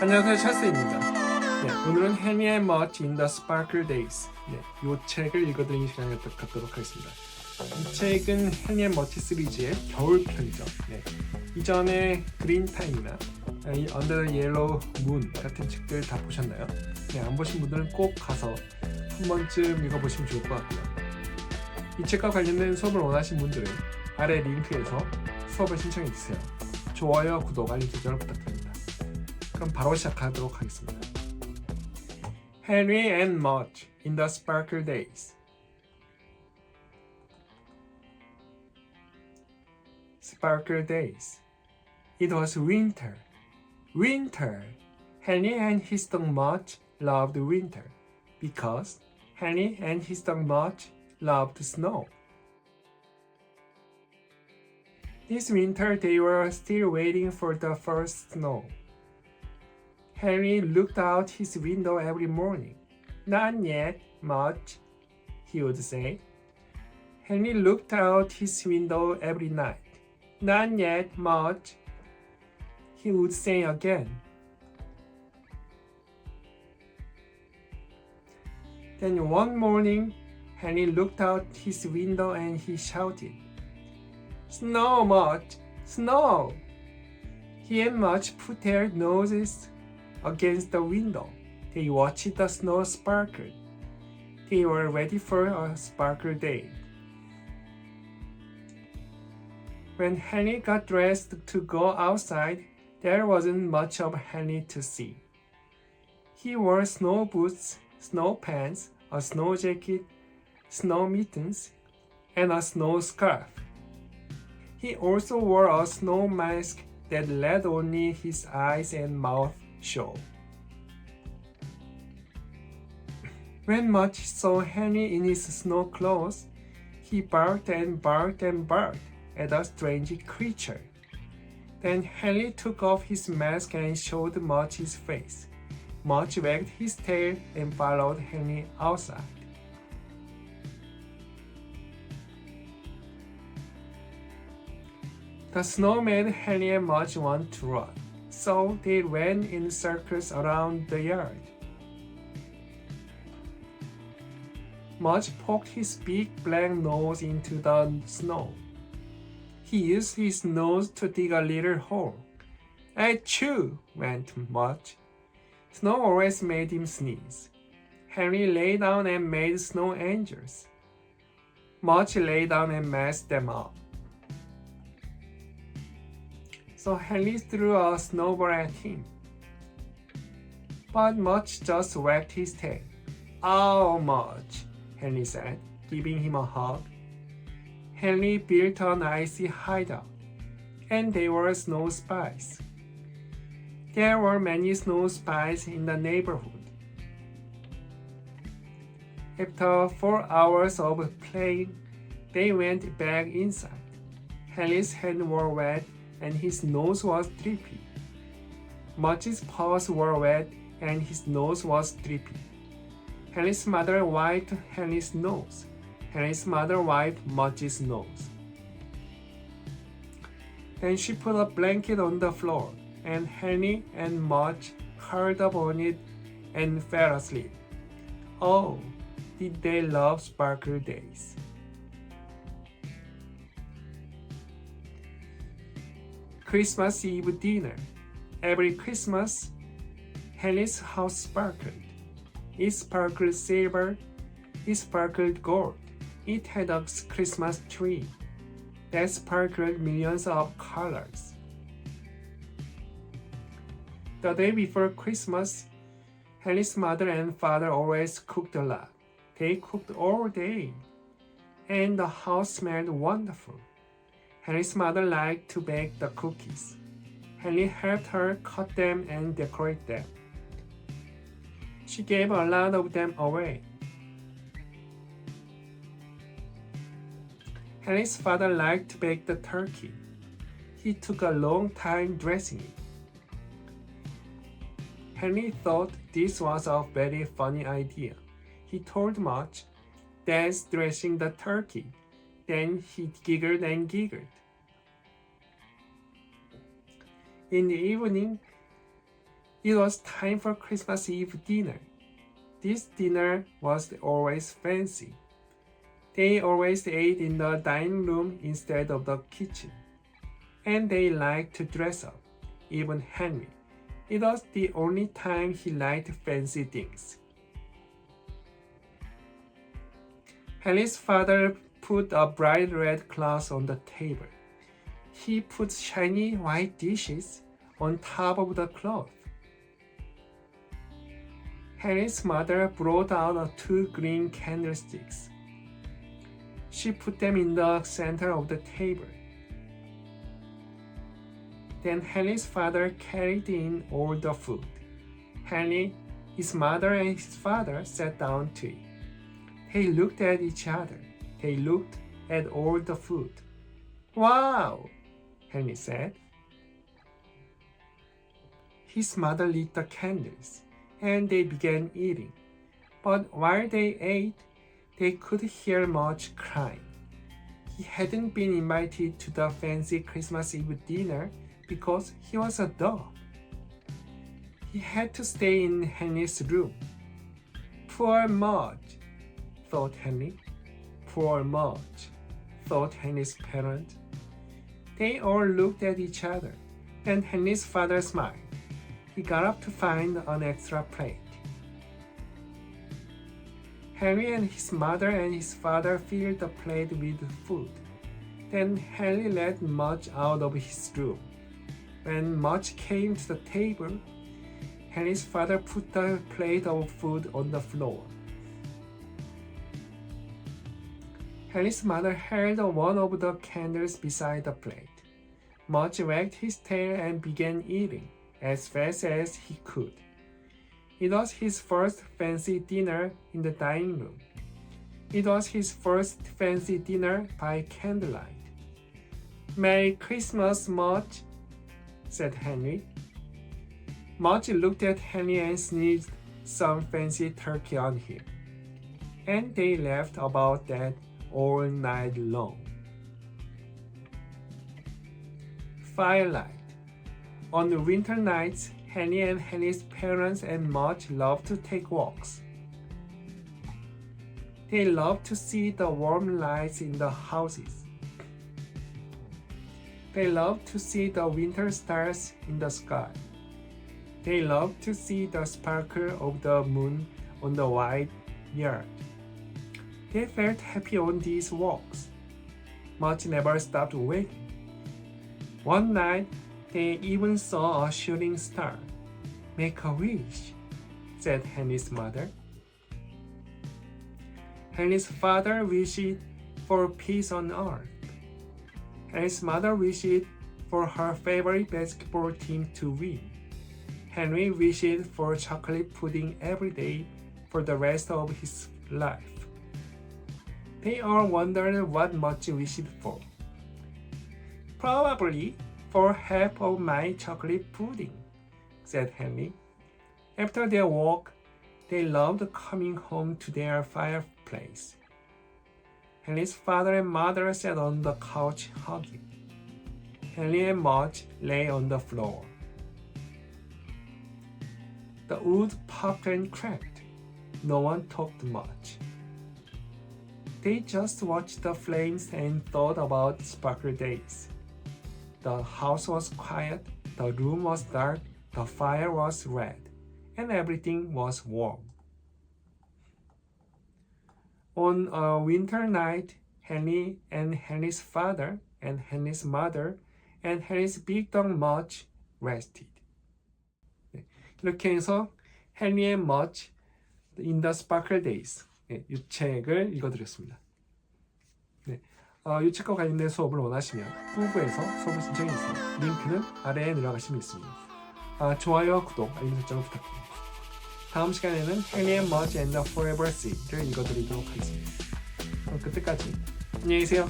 안녕하세요, 찰스입니다. 오늘은 Henry and Mudge in the Sparkle Days. 이 책을 읽어드리는 시간을 갖도록 하겠습니다. 이 책은 Henry and Mudge 시리즈의 겨울편이죠. 이전에 그린타임이나 Under the Yellow Moon 같은 책들 다 보셨나요? 안 보신 분들은 꼭 가서 한 번쯤 읽어보시면 좋을 것 같고요. 이 책과 관련된 수업을 원하신 분들은 아래 링크에서 수업을 신청해주세요. 좋아요, 구독, 알림 설정을 부탁드립니다. 그럼 바로 시작하도록 하겠습니다. Henry and Mudge in the Sparkle Days. Sparkle Days. It was winter. Winter. Henry and his dog Mudge loved winter because Henry and his dog Mudge loved snow. This winter they were still waiting for the first snow. Henry looked out his window every morning. Not yet, Mudge, he would say. Henry looked out his window every night. Not yet, Mudge, he would say again. Then one morning, Henry looked out his window and he shouted, "Snow, Mudge, snow!" He and Mudge put their noses against the window. They watched the snow sparkle. They were ready for a sparkle day. When Henry got dressed to go outside, there wasn't much of Henry to see. He wore snow boots, snow pants, a snow jacket, snow mittens, and a snow scarf. He also wore a snow mask that let only his eyes and mouth show. When Mudge saw Henry in his snow clothes, he barked and barked and barked at the strange creature. Then Henry took off his mask and showed Mudge his face. Mudge wagged his tail and followed Henry outside. The snow made Henry and Mudge want to run, so they ran in circles around the yard. Mudge poked his big black nose into the snow. He used his nose to dig a little hole. "Achoo!" went Mudge. Snow always made him sneeze. Henry lay down and made snow angels. Mudge lay down and messed them up. So Henry threw a snowball at him. But Mudge just wagged his tail. "Ow, Mudge," Henry said, giving him a hug. Henry built an icy hideout, and they were snow spies. There were many snow spies in the neighborhood. After 4 hours of playing, they went back inside. Henry's hands were wet and his nose was drippy. Mudge's paws were wet and his nose was drippy. Henry's mother wiped Henry's nose. Henry's mother wiped Mudge's nose. Then she put a blanket on the floor, and Henry and Mudge curled up on it and fell asleep. Oh, did they love sparkle days. Christmas Eve dinner. Every Christmas, Henry's house sparkled. It sparkled silver. It sparkled gold. It had a Christmas tree that sparkled millions of colors. The day before Christmas, Henry's mother and father always cooked a lot. They cooked all day, and the house smelled wonderful. Henry's mother liked to bake the cookies. Henry helped her cut them and decorate them. She gave a lot of them away. Henry's father liked to bake the turkey. He took a long time dressing it. Henry thought this was a very funny idea. He told Mudge, "Dad's dressing the turkey." Then he giggled and giggled. In the evening, It was time for Christmas Eve dinner. This dinner was always fancy. They always ate in the dining room instead of the kitchen. And they liked to dress up, even Henry. It was the only time he liked fancy things. Henry's father put a bright red cloth on the table. He put shiny white dishes on top of the cloth. Henry's mother brought out 2 green candlesticks. She put them in the center of the table. Then Henry's father carried in all the food. Henry, his mother, and his father sat down to eat. They looked at each other. They looked at all the food. Wow, Henry said. His mother lit the candles, and they began eating. But while they ate, they could hear Mudge crying. He hadn't been invited to the fancy Christmas Eve dinner because he was a dog. He had to stay in Henry's room. Poor Mudge, thought Henry. Poor Mudge, thought Henry's parents. They all looked at each other, and Henry's father smiled. He got up to find an extra plate. Henry and his mother and his father filled the plate with food. Then Henry let Mudge out of his room. When Mudge came to the table, Henry's father put the plate of food on the floor. Henry's mother held one of the candles beside the plate. Mudge wagged his tail and began eating as fast as he could. It was his first fancy dinner in the dining room. It was his first fancy dinner by candlelight. Merry Christmas, Mudge, said Henry. Mudge looked at Henry and sneezed some fancy turkey on him. And they laughed about that all night long. Firelight. On the winter nights, Henry and Henry's parents and Mudge loved to take walks. They loved to see the warm lights in the houses. They loved to see the winter stars in the sky. They loved to see the sparkle of the moon on the wide yard. They felt happy on these walks. Mudge never stopped waiting. One night, they even saw a shooting star. Make a wish, said Henry's mother. Henry's father wished for peace on earth. Henry's mother wished for her favorite basketball team to win. Henry wished for chocolate pudding every day for the rest of his life. They all wondered what Mudge wished for. Probably for half of my chocolate pudding, said Henry. After their walk, they loved coming home to their fireplace. Henry's father and mother sat on the couch hugging. Henry and Mudge lay on the floor. The wood popped and cracked. No one talked much. They just watched the flames and thought about Sparkle Days. The house was quiet, the room was dark, the fire was red, and everything was warm. On a winter night, Henry and Henry's father and Henry's mother and Henry's big dog Mudge rested. 이렇게 해서 Henry and Mudge in the Sparkle Days 이 책을 읽어드렸습니다. 이 책과 관련된 수업을 원하시면 후보에서 수업을 신청해 주세요. 링크는 아래에 내려가시면 있습니다. 좋아요와 구독, 알림 설정을 부탁드립니다. 다음 시간에는 Henry and Mudge and the Forever Sea를 읽어드리도록 하겠습니다. 그럼 그때까지 안녕히 계세요.